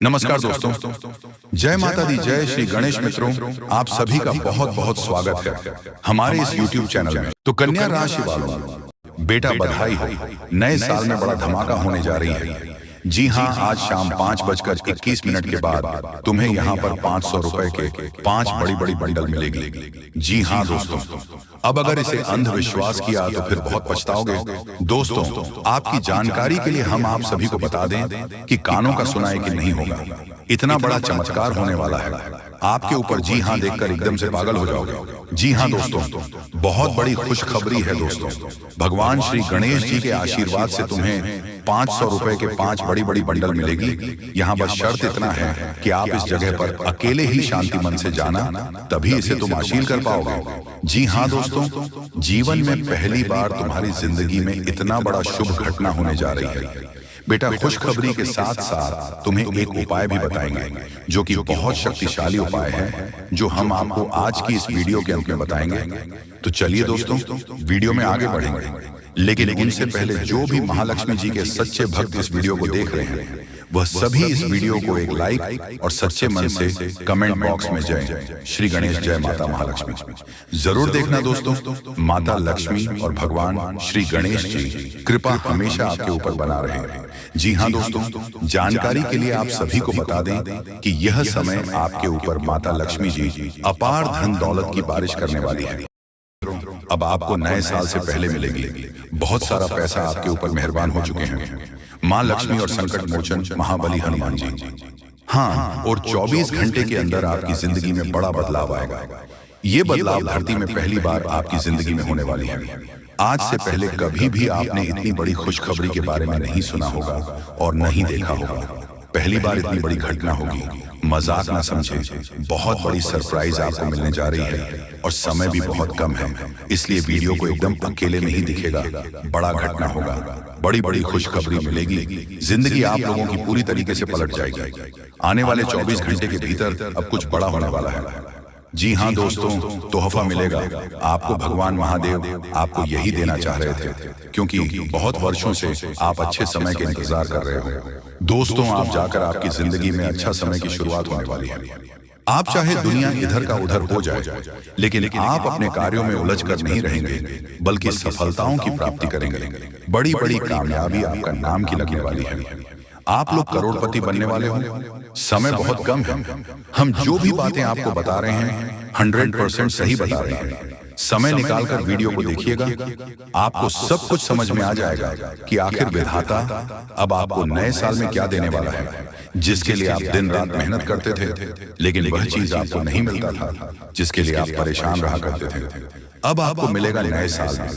नमस्कार दोस्तों, जय माता दी, जय श्री गणेश मित्रों। आप सभी का बहुत बहुत स्वागत है हमारे इस YouTube चैनल में। तो कन्या राशि वालों, बेटा बधाई हो, नए साल में बड़ा धमाका होने जा रही है। जी हाँ, आज शाम 5:21 के बाद तुम्हें यहाँ पर 500 रुपए के 5 बड़ी बड़ी बंडल मिलेगी। जी हाँ दोस्तों, अब अगर इसे अंधविश्वास किया तो फिर बहुत पछताओगे। दोस्तों, आपकी जानकारी के लिए हम आप सभी को बता दें कि कानों का सुना यकीन नहीं होगा, इतना बड़ा चमत्कार होने वाला है आपके ऊपर। जी हाँ, देखकर एकदम से पागल हो जाओगे। जी हाँ दोस्तों, बहुत बड़ी खुशखबरी है दोस्तों। भगवान श्री गणेश जी के आशीर्वाद से तुम्हें 500 रुपए के 5 बड़ी बड़ी बंडल मिलेगी। यहाँ बस शर्त इतना है कि आप इस जगह पर अकेले ही शांति मन से जाना, तभी इसे तुम हासिल कर पाओगे। जी हाँ दोस्तों, जीवन में पहली बार तुम्हारी जिंदगी में इतना बड़ा शुभ घटना होने जा रही है। बेटा, खुशखबरी के साथ साथ तुम्हें एक उपाय भी बताएंगे जो कि बहुत शक्तिशाली उपाय है, जो हम आपको आज की इस वीडियो के अंत में बताएंगे। तो चलिए दोस्तों, वीडियो में आगे बढ़ेंगे, लेकिन उनसे पहले जो भी महालक्ष्मी जी के सच्चे भक्त इस वीडियो को देख रहे हैं, वह सभी इस वीडियो को एक लाइक और सच्चे मन से कमेंट बॉक्स में जय श्री गणेश, जय माता महालक्ष्मी जरूर देखना दोस्तों। माता लक्ष्मी और भगवान श्री गणेश जी कृपा हमेशा आपके ऊपर बना रहे। जी हाँ दोस्तों, जानकारी के लिए आप सभी को बता दें कि यह समय आपके ऊपर माता लक्ष्मी जी अपार धन दौलत की बारिश करने वाली है। अब आपको नए साल से पहले मिलेगी। बहुत सारा पैसा आपके ऊपर मेहरबान हो चुके हैं माँ लक्ष्मी और संकट मोचन महाबली हनुमान जी। हाँ, और 24 घंटे के अंदर आपकी जिंदगी में बड़ा बदलाव आएगा। ये बदलाव धरती में पहली बार आपकी जिंदगी में होने वाली है। आज से पहले कभी भी आपने इतनी बड़ी खुशखबरी के बारे में नहीं सुना होगा और नहीं देखा होगा। पहली बार इतनी बड़ी घटना होगी। मजाक ना समझे, बहुत बड़ी सरप्राइज आपको मिलने जा रही है और समय भी बहुत कम है, इसलिए वीडियो को एकदम अकेले में ही दिखेगा। बड़ा घटना होगा, बड़ी बड़ी खुशखबरी मिलेगी। जिंदगी आप लोगों की पूरी तरीके से पलट जाएगी। आने वाले 24 घंटे के भीतर अब कुछ बड़ा होने वाला है। जी हाँ दोस्तों, तोहफा मिलेगा आपको। भगवान महादेव आपको यही देना चाह रहे थे, क्योंकि बहुत वर्षों से आप अच्छे समय के इंतजार कर रहे हो। दोस्तों, आप जाकर आपकी जिंदगी में अच्छा समय की शुरुआत होने वाली है। आप चाहे दुनिया इधर का उधर हो जाए, लेकिन आप अपने कार्यों में उलझ कर नहीं रहेंगे, बल्कि सफलताओं की प्राप्ति करेंगे। बड़ी बड़ी कामयाबी आपका नाम की लगने वाली है। आप लोग करोड़पति बनने वाले हो। समय बहुत कम है। हम जो भी बातें आपको बता रहे हैं 100% सही बता रहे हैं। समय निकालकर वीडियो को देखिएगा, आपको सब कुछ समझ में आ जाएगा कि आखिर विधाता अब आपको नए साल में क्या देने वाला है। जिसके लिए आप दिन रात मेहनत करते थे, लेकिन वह चीज आपको नहीं मिलता था, जिसके लिए आप परेशान रहा करते थे, अब आपको मिलेगा नए साल में,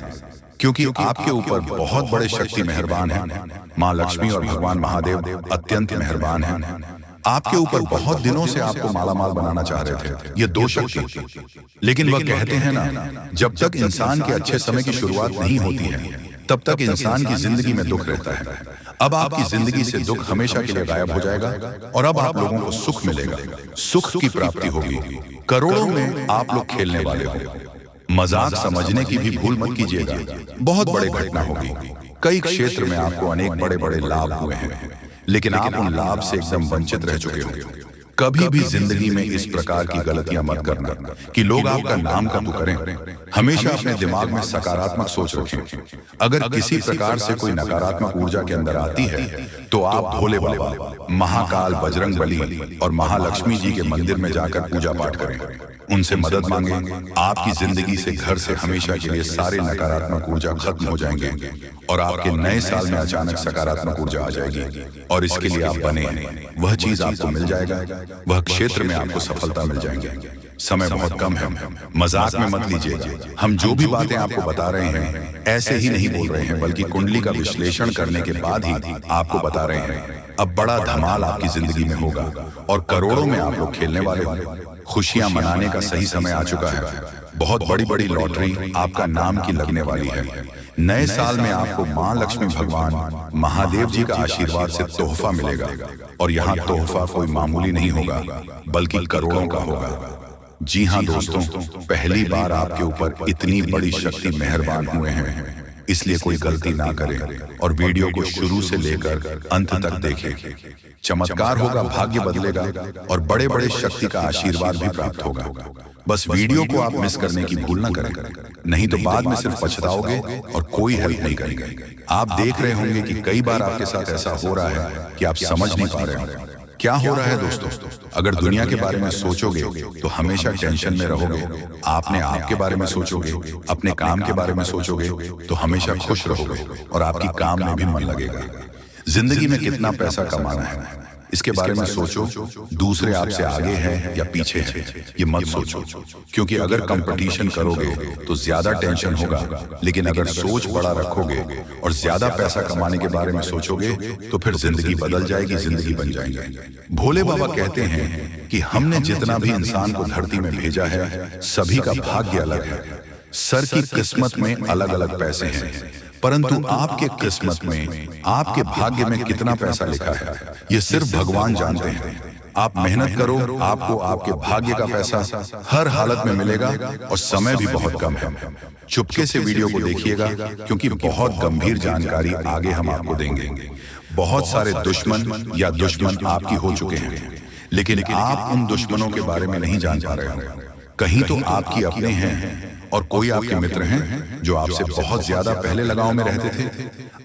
क्योंकि आपके ऊपर बहुत बड़े शक्ति मेहरबान है। माँ लक्ष्मी और भगवान महादेव अत्यंत मेहरबान हैं। आपके ऊपर बहुत दिनों से आपको मालामाल बनाना चाह रहे थे ये दो शक्ति, लेकिन वह कहते हैं ना, जब तक इंसान के अच्छे समय की शुरुआत नहीं होती है, तब तक इंसान की जिंदगी में दुख रहता है। अब आपकी जिंदगी से दुख हमेशा के लिए गायब हो जाएगा और अब आप लोगों को सुख मिलेगा, सुख की प्राप्ति होगी। करोड़ों में आप लोग खेलने वाले हो। मजाक समझने की भी भूल मत कीजिएगा, बहुत बड़े घटना होगी। कई क्षेत्र में आपको अनेक बड़े बड़े लाभ हुए हैं, लेकिन आप उन लाभ से एकदम वंचित रह चुके हो। कभी भी जिंदगी में इस प्रकार की गलतियां मत करना कि लोग आपका नाम कबू करें। हमेशा अपने दिमाग में सकारात्मक सोच रखें। अगर किसी प्रकार से कोई नकारात्मक ऊर्जा के अंदर आती है, तो आप भोले बाबा, महाकाल, बजरंग बली और महालक्ष्मी जी के मंदिर में जाकर पूजा पाठ करें, उनसे मदद मांगें। आपकी जिंदगी से, घर से हमेशा के लिए सारे नकारात्मक ऊर्जा खत्म हो जाएंगे और आपके नए साल में अचानक सकारात्मक ऊर्जा आ जाएगी। और इसके लिए आप बने हैं, वह चीज आपको मिल जाएगा, वह क्षेत्र में आपको सफलता मिल जाएंगे। समय बहुत कम है, मजाक में मत लीजिएगा। हम जो भी बातें आपको बता रहे हैं ऐसे ही नहीं बोल रहे हैं, बल्कि कुंडली का विश्लेषण करने के बाद ही आपको बता रहे हैं। अब बड़ा धमाल आपकी जिंदगी में होगा और करोड़ों में आप लोग खेलने वाले होंगे। खुशियां मनाने का सही समय आ चुका है। बहुत बड़ी बड़ी लॉटरी आपका नाम की लगने वाली है। नए साल में आपको माँ लक्ष्मी, भगवान महादेव जी का आशीर्वाद से तोहफा मिलेगा, और यहाँ तोहफा कोई मामूली नहीं होगा, बल्कि करोड़ों का होगा। जी हाँ दोस्तों, पहली बार आपके ऊपर इतनी बड़ी शक्ति मेहरबान हुए हैं। इसलिए कोई गलती ना करें और वीडियो को शुरू से लेकर अंत तक देखें। चमत्कार होगा, भाग्य बदलेगा और बड़े बड़े शक्ति का आशीर्वाद भी प्राप्त होगा। बस वीडियो को आप मिस करने की भूल ना करें, नहीं तो बाद में सिर्फ पछताओगे और कोई हेल्प नहीं करेंगे। आप देख रहे होंगे कि कई बार आपके साथ ऐसा हो रहा है कि आप समझ नहीं पा रहे हो क्या हो रहा है। दोस्तों, अगर दुनिया के बारे में सोचोगे तो हमेशा टेंशन में रहोगे। आपने आपके बारे में सोचोगे, अपने काम के बारे में सोचोगे तो हमेशा खुश रहोगे और आपकी काम में भी मन लगेगा। जिंदगी में कितना पैसा कमाना है इसके बारे में सोचो। दूसरे आपसे आगे हैं या पीछे हैं ये मत सोचो, क्योंकि अगर कंपटीशन करोगे तो ज्यादा टेंशन होगा। लेकिन अगर सोच बड़ा रखोगे और ज्यादा पैसा कमाने के बारे में सोचोगे तो फिर जिंदगी बदल जाएगी, जिंदगी बन जाएगी। भोले बाबा कहते हैं कि हमने जितना भी इंसान को धरती में भेजा है सभी का भाग्य अलग है। सर की किस्मत में अलग अलग पैसे हैं, परंतु आपके किस्मत में, आपके भाग्य में कितना पैसा लिखा है ये सिर्फ भगवान जानते हैं। आप मेहनत करो, आपको आपके भाग्य का पैसा हर हालत में मिलेगा और समय भी बहुत कम है। चुपके से वीडियो को देखिएगा, क्योंकि बहुत गंभीर जानकारी आगे हम आपको देंगे। बहुत सारे दुश्मन या दुश्मन आपकी हो चुके हैं, लेकिन आप उन दुश्मनों के बारे में नहीं जान पा रहे हो। कहीं तो आपकी अपने हैं और कोई आपके मित्र हैं जो आपसे बहुत ज्यादा पहले लगाव में रहते थे।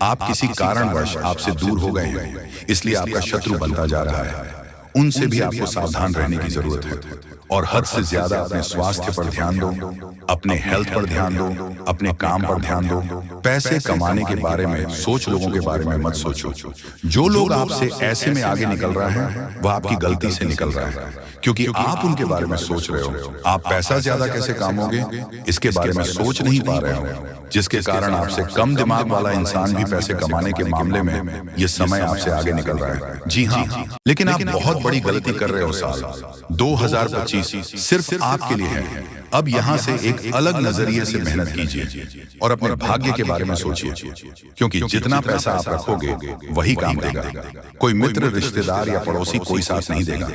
आप किसी कारणवश आपसे दूर हो गए हैं, इसलिए आपका शत्रु बनता जा रहा है। उनसे भी आपको सावधान रहने की जरूरत है और हद से ज्यादा अपने स्वास्थ्य पर ध्यान दो, अपने हेल्थ पर ध्यान दो, अपने काम पर ध्यान दो। पैसे कमाने के बारे में सोच लोगों के बारे में मत सोचो। जो लोग आपसे ऐसे में आगे निकल रहा है वह आपकी गलती से निकल रहा है, क्योंकि आप उनके बारे में सोच रहे हो। आप पैसा ज्यादा कैसे कमाओगे इसके बारे में सोच नहीं पा रहे हो, जिसके कारण आपसे कम दिमाग वाला इंसान भी पैसे कमाने के मामले में ये समय आपसे आगे निकल रहा है। जी हाँ, लेकिन आप बहुत बड़ी गलती कर रहे हो। साल 2025 सिर्फ आपके लिए है। अब यहाँ से एक अलग नजरिए से मेहनत कीजिए और अपने भाग्य के बारे में सोचिए, क्योंकि जितना पैसा आप रखोगे वही काम देगा। कोई मित्र, रिश्तेदार या पड़ोसी कोई साथ नहीं देगा।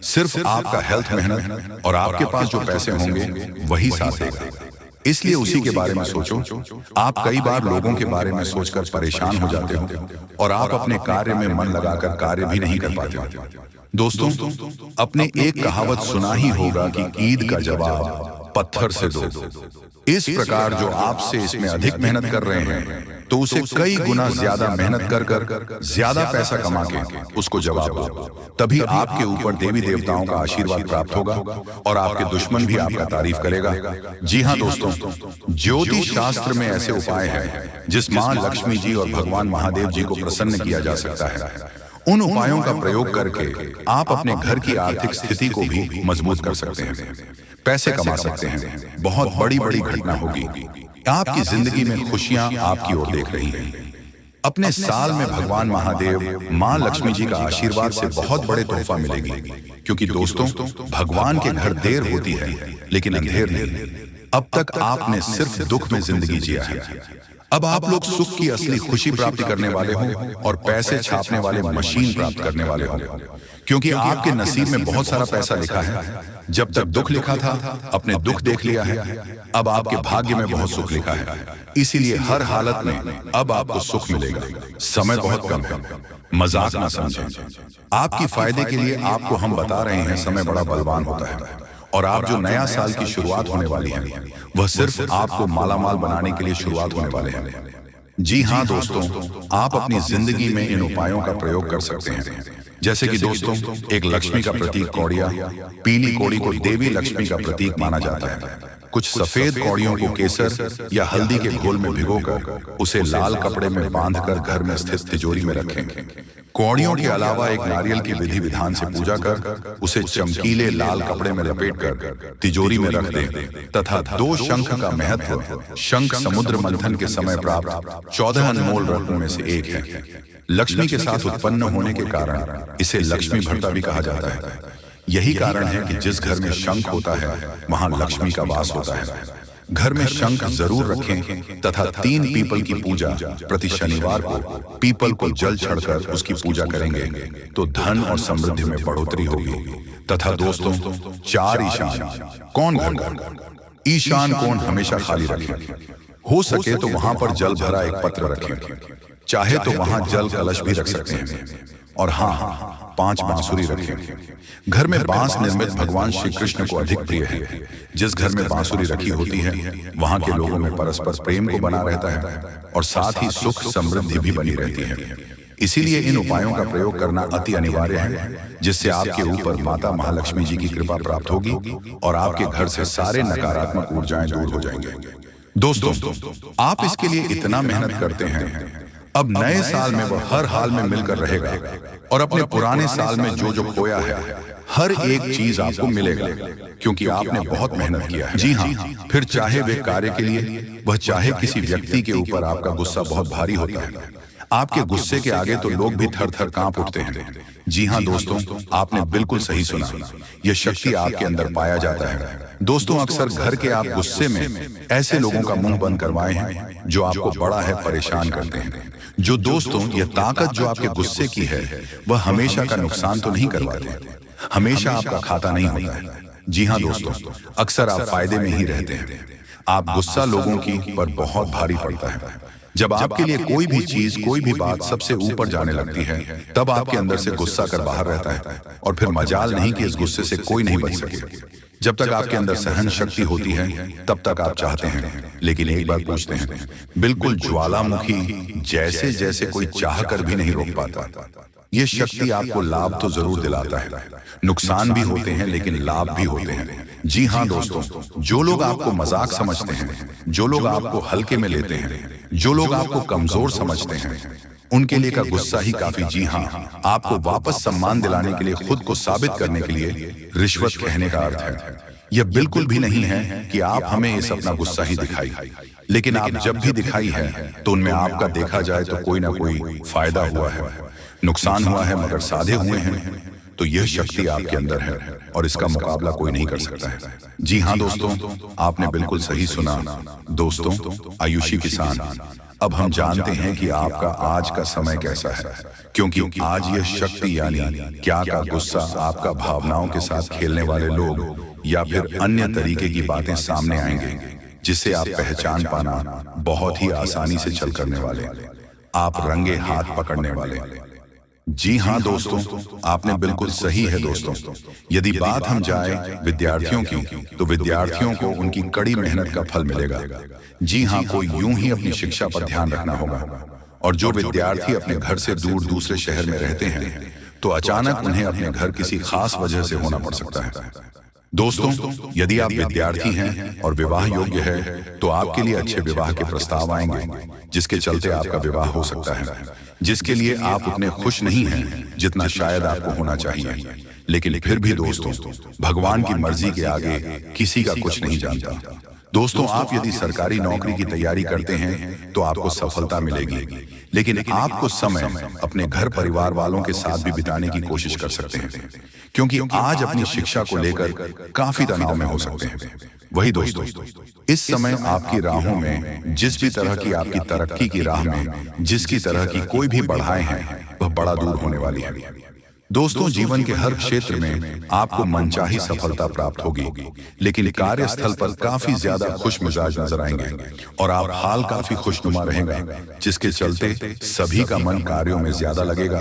सिर्फ आपका हेल्थ, मेहनत और आपके पास जो पैसे होंगे वही साथ देगा। इसलिए उसी के बारे में सोचो। आप कई बार लोगों के बारे में सोचकर परेशान हो जाते हो और आप अपने कार्य में मन लगाकर कार्य भी नहीं कर पाते हो। दोस्तों, अपने एक कहावत सुना ही होगा कि ईद का जवाब पत्थर से दो। इस प्रकार जो आपसे इसमें अधिक मेहनत कर रहे हैं तो उसे कई गुना ज्यादा मेहनत कर कर ज्यादा पैसा कमा के उसको जवाब दो। तभी आपके ऊपर देवी देवताओं का आशीर्वाद प्राप्त होगा और आपके दुश्मन भी आपका तारीफ करेगा। जी हाँ दोस्तों, ज्योतिष शास्त्र में ऐसे उपाय हैं जिस मां लक्ष्मी जी और भगवान महादेव जी को प्रसन्न किया जा सकता है। उन उपायों का प्रयोग करके आप अपने घर की आर्थिक स्थिति को भी मजबूत कर सकते हैं, पैसे कमा सकते हैं। बहुत बड़ी बड़ी घटना होगी। आपकी जिंदगी में खुशियां आपकी ओर देख रही हैं। अपने साल में भगवान महादेव, मां लक्ष्मी जी का आशीर्वाद से बहुत बड़े तोहफा मिलेगी, क्योंकि दोस्तों भगवान के घर देर होती है लेकिन अंधेर नहीं। अब तक आपने सिर्फ दुख में जिंदगी जिया है। अब आप लोग सुख की असली खुशी प्राप्त करने वाले हो और पैसे छापने वाले मशीन प्राप्त करने वाले हो, क्योंकि आपके नसीब में बहुत सारा पैसा लिखा है। जब तक दुख लिखा था अपने दुख देख लिया है, अब आपके भाग्य में बहुत सुख लिखा है। इसीलिए हर हालत में अब आपको सुख मिलेगा। समय बहुत कम है, मजाक ना समझें। आपकी फायदे के लिए आपको हम बता रहे हैं समय बड़ा बलवान होता है और आप जो नया साल की शुरुआत होने वाली है वह सिर्फ आपको मालामाल बनाने के लिए शुरुआत होने वाले हैं। जी हाँ दोस्तों, आप अपनी जिंदगी में इन उपायों का प्रयोग कर सकते हैं। जैसे कि दोस्तों, एक लक्ष्मी का प्रतीक कौड़िया, पीली कौड़ी को देवी लक्ष्मी का प्रतीक माना जाता है। कुछ सफेद कौड़ियों को केसर या हल्दी के घोल में भिगोकर उसे लाल कपड़े में बांधकर घर में स्थित तिजोरी में रखें। कौड़ियों के अलावा एक नारियल की विधि विधान से पूजा कर उसे चमकीले लाल कपड़े में लपेटकर तिजोरी में रख दें तथा 2 शंख का महत्व। शंख समुद्र मंथन के समय प्राप्त 14 अनमोल रत्नों में से एक है। लक्ष्मी के साथ उत्पन्न होने के कारण इसे लक्ष्मी भरता भी कहा जाता है। यही कारण है कि जिस घर में शंख होता है वहां लक्ष्मी का वास होता है। घर में शंख जरूर रखें तथा 3 पीपल की पूजा प्रति शनिवार को पीपल को जल चढ़कर उसकी पूजा करेंगे तो धन और समृद्धि में बढ़ोतरी होगी। तथा दोस्तों, 4 ईशान कौन घर, ईशान कोण हमेशा खाली रखें। हो सके तो वहां पर जल भरा एक पत्र रखें, चाहे तो वहां जल कलश भी रख सकते हैं। और हाँ, 5 बांसुरी रखें। घर में बांस निर्मित भगवान श्री कृष्ण को अधिक प्रिय है। जिस घर में बांसुरी रखी होती है वहां के लोगों में परस्पर प्रेम को बना रहता है और साथ ही सुख समृद्धि भी बनी रहती है। इसीलिए इन उपायों का प्रयोग करना अति अनिवार्य है, जिससे आपके ऊपर माता महालक्ष्मी जी की कृपा प्राप्त होगी और आपके घर से सारे नकारात्मक ऊर्जाएं दूर हो जाएंगे। दोस्तों, आप इसके लिए इतना मेहनत करते हैं, अब नए साल में वह हर हाल में मिलकर रहेगा और अपने पुराने साल में जो जो खोया है हर एक चीज आपको मिलेगा, क्योंकि आपने बहुत मेहनत किया है। जी हाँ, फिर चाहे वे कार्य के लिए, वह चाहे किसी व्यक्ति के ऊपर आपका गुस्सा बहुत भारी होता है। आपके गुस्से के आगे तो लोग भी थर थर कांप उठते हैं। जी हाँ दोस्तों, आपने बिल्कुल सही सुना, यह शक्ति आपके अंदर पाया जाता है। दोस्तों, अक्सर घर के आप गुस्से में ऐसे लोगों का मुंह बंद करवाए हैं जो आपको बड़ा है परेशान करते हैं। जो दोस्तों, यह ताकत जो आपके गुस्से की है वह हमेशा का नुकसान तो नहीं करवाते, हमेशा आपका खाता नहीं होता है। जी हाँ दोस्तों, अक्सर आप फायदे में ही रहते हैं। आप गुस्सा लोगों की पर बहुत भारी पड़ता है। जब आपके लिए कोई भी चीज, कोई भी बात सबसे ऊपर जाने लगती है, तब आपके अंदर से गुस्सा कर बाहर रहता है और फिर मजाल नहीं कि इस गुस्से से कोई नहीं बच सके। जब तक आपके अंदर सहन शक्ति होती है तब तक आप चाहते हैं, लेकिन एक बार पूछते हैं, बिल्कुल ज्वालामुखी जैसे जैसे कोई चाह कर भी नहीं रोक पाता। ये शक्ति आपको लाभ तो जरूर दिलाता है, नुकसान भी होते हैं लेकिन लाभ भी होते हैं। जी हाँ दोस्तों, जो लोग आपको मजाक समझते हैं, जो लोग आपको हल्के में लेते हैं, जो लोग आपको कमजोर समझते हैं, उनके लिए का गुस्सा ही काफी। जी हाँ, आपको वापस सम्मान दिलाने के लिए, खुद को साबित करने के लिए रिश्वत कहने का अर्थ है। यह बिल्कुल भी नहीं है कि आप हमें इस अपना गुस्सा ही दिखाई, लेकिन आप जब भी दिखाई है तो उनमें आपका देखा जाए तो कोई ना कोई फायदा हुआ है, नुकसान हुआ है, मगर साधे हुए हैं। तो यह शक्ति आपके अंदर है और इसका मुकाबला कोई नहीं कर सकता है। जी हाँ दोस्तों, आपने बिल्कुल सही सुना। दोस्तों, आयुषी किसान, अब हम जानते हैं कि आपका आज का समय कैसा है, क्योंकि आज यह शक्ति यानी क्या का गुस्सा आपका भावनाओं के साथ खेलने वाले लोग या फिर अन्य तरीके की बातें सामने आएंगे, जिसे आप पहचान पाना बहुत ही आसानी से छल करने वाले, आप रंगे हाथ पकड़ने वाले। जी हाँ दोस्तों, आपने बिल्कुल सही है। दोस्तों, यदि बात हम जाए विद्यार्थियों की, तो विद्यार्थियों को उनकी कड़ी मेहनत का फल मिलेगा। जी हाँ, कोई यूं ही अपनी शिक्षा पर ध्यान रखना होगा। और जो विद्यार्थी अपने घर से दूर दूसरे शहर में रहते हैं, तो अचानक उन्हें अपने घर किसी खास वजह से होना पड़ सकता है। दोस्तों, यदि आप विद्यार्थी हैं और विवाह योग्य है, तो आपके लिए अच्छे विवाह के प्रस्ताव आएंगे, जिसके चलते आपका विवाह हो सकता है, जिसके लिए आप उतने खुश नहीं हैं जितना शायद आपको होना चाहिए। लेकिन फिर भी दोस्तों, भगवान की मर्जी के आगे किसी का कुछ नहीं जानता। दोस्तों, आप यदि सरकारी नौकरी की तैयारी करते हैं तो आपको सफलता मिलेगी, लेकिन आपको समय अपने घर परिवार वालों के साथ भी बिताने की कोशिश कर सकते हैं, क्योंकि आज अपनी शिक्षा को लेकर काफी तनाव में हो सकते हैं। वही दोस्तों, इस समय आपकी राहों में जिस भी तरह की आपकी तरक्की की राह में जिसकी तरह की कोई भी बढ़ाएं हैं, वह बड़ा दूर होने वाली है। दोस्तों, जीवन के हर क्षेत्र में आपको मनचाही सफलता प्राप्त होगी, लेकिन कार्यस्थल पर काफी ज्यादा खुश मिजाज नजर आएंगे और आप हाल काफी खुशनुमा रहेगा, जिसके चलते सभी का मन कार्यों में ज्यादा लगेगा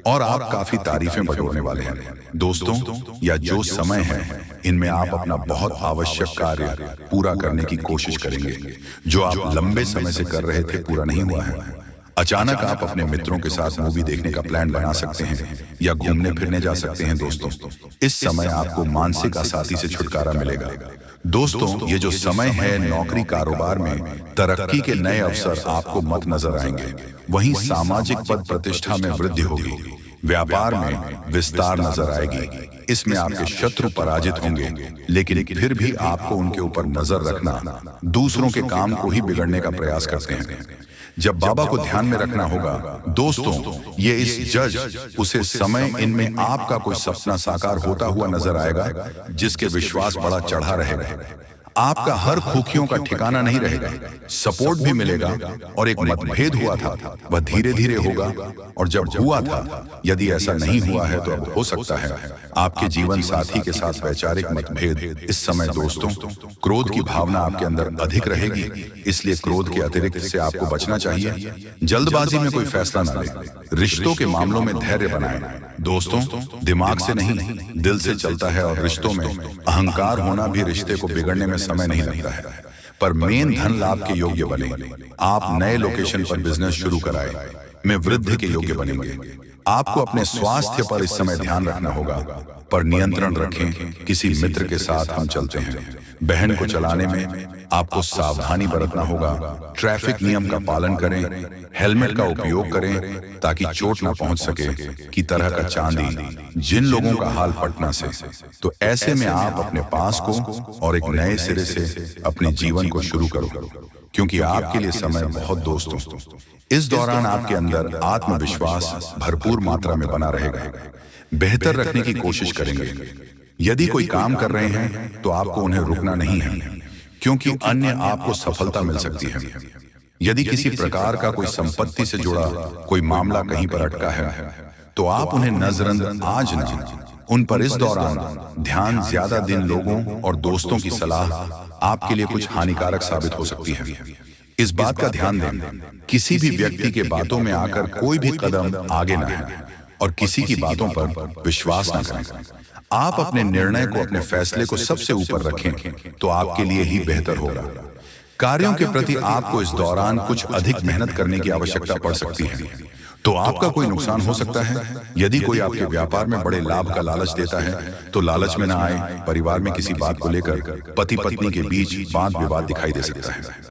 और आप काफी तारीफें बटोरने वाले हैं। दोस्तों, या जो समय है, इनमें आप अपना बहुत आवश्यक कार्य पूरा करने की कोशिश करेंगे, जो आप लंबे समय से कर रहे थे पूरा नहीं हुआ है। अचानक आप अपने मित्रों के साथ मूवी देखने का प्लान बना सकते हैं या घूमने फिरने जा सकते हैं। दोस्तों, इस समय आपको मानसिक अशांति से छुटकारा मिलेगा। दोस्तों, ये जो समय है, नौकरी कारोबार में तरक्की के नए अवसर आपको मत नजर आएंगे। वहीं सामाजिक पद प्रतिष्ठा में वृद्धि होगी, व्यापार में विस्तार नजर आएगी। इसमें आपके शत्रु पराजित होंगे, लेकिन फिर भी आपको उनके ऊपर नजर रखना, दूसरों के काम को ही बिगड़ने का प्रयास करते हैं। जब बाबा को ध्यान में रखना होगा। दोस्तों, ये इस जज उसे समय इनमें आपका कोई सपना साकार होता हुआ नजर आएगा, जिसके विश्वास बड़ा चढ़ा रहेगा। आपका हर खुशियों का ठिकाना नहीं रहेगा, सपोर्ट भी मिलेगा। और एक मतभेद हुआ था वह धीरे धीरे होगा, और जब हुआ था, यदि ऐसा नहीं हुआ है तो अब हो सकता है आपके जीवन साथी के साथ वैचारिक मतभेद। इस समय दोस्तों, क्रोध की भावना आपके अंदर अधिक रहेगी, इसलिए क्रोध के अतिरिक्त से आपको बचना चाहिए। जल्दबाजी में कोई फैसला न लें। रिश्तों के मामलों में धैर्य बनाएं। दोस्तों, दिमाग से नहीं, दिल से चलता है, और रिश्तों में अहंकार होना भी रिश्ते को बिगड़ने में समय नहीं लगता है। पर मेन धन लाभ के योग्य बने। आप नए लोकेशन पर बिजनेस शुरू कराएं, में वृद्धि के योग्य बनेंगे। आपको अपने स्वास्थ्य पर इस समय ध्यान रखना होगा, पर नियंत्रण रखें। किसी मित्र के साथ हम चलते हैं, बहन को चलाने में आपको सावधानी बरतना होगा। ट्रैफिक नियम का पालन करें, हेलमेट का उपयोग करें ताकि चोट ना पहुंच सके। की तरह का चांदी जिन लोगों का हाल पटना से। तो ऐसे में आप अपने पास को और एक नए सिरे से अपने जीवन को शुरू करो, क्योंकि आपके लिए समय बहुत दोस्तों। इस दौरान आपके अंदर आत्मविश्वास भरपूर मात्रा में बना रहेगा। बेहतर रखने की कोशिश करेंगे। यदि कोई काम कर रहे हैं तो आपको उन्हें रुकना नहीं है, क्योंकि अन्य आपको सफलता मिल सकती है। यदि किसी प्रकार का कोई संपत्ति से जुड़ा कोई मामला कहीं पर अटका है, तो आप उन्हें नजरअंदाज न उन पर इस दौरान ध्यान। ज्यादा दिन लोगों और दोस्तों की सलाह आपके लिए कुछ हानिकारक साबित हो सकती है। इस बात का ध्यान दें, किसी भी व्यक्ति के बातों में आकर कोई भी कदम आगे न है, और किसी की बातों पर विश्वास न करें। आप अपने निर्णय को, अपने फैसले को सबसे ऊपर रखें, तो आपके लिए ही बेहतर होगा। कार्यों के प्रति आपको इस दौरान कुछ अधिक मेहनत करने की आवश्यकता पड़ सकती है, तो आपका कोई नुकसान हो सकता है। यदि कोई आपके व्यापार में बड़े लाभ का लालच देता है, तो लालच में न आए। परिवार में किसी बात को लेकर पति पत्नी के बीच वाद विवाद दिखाई दे सकता है।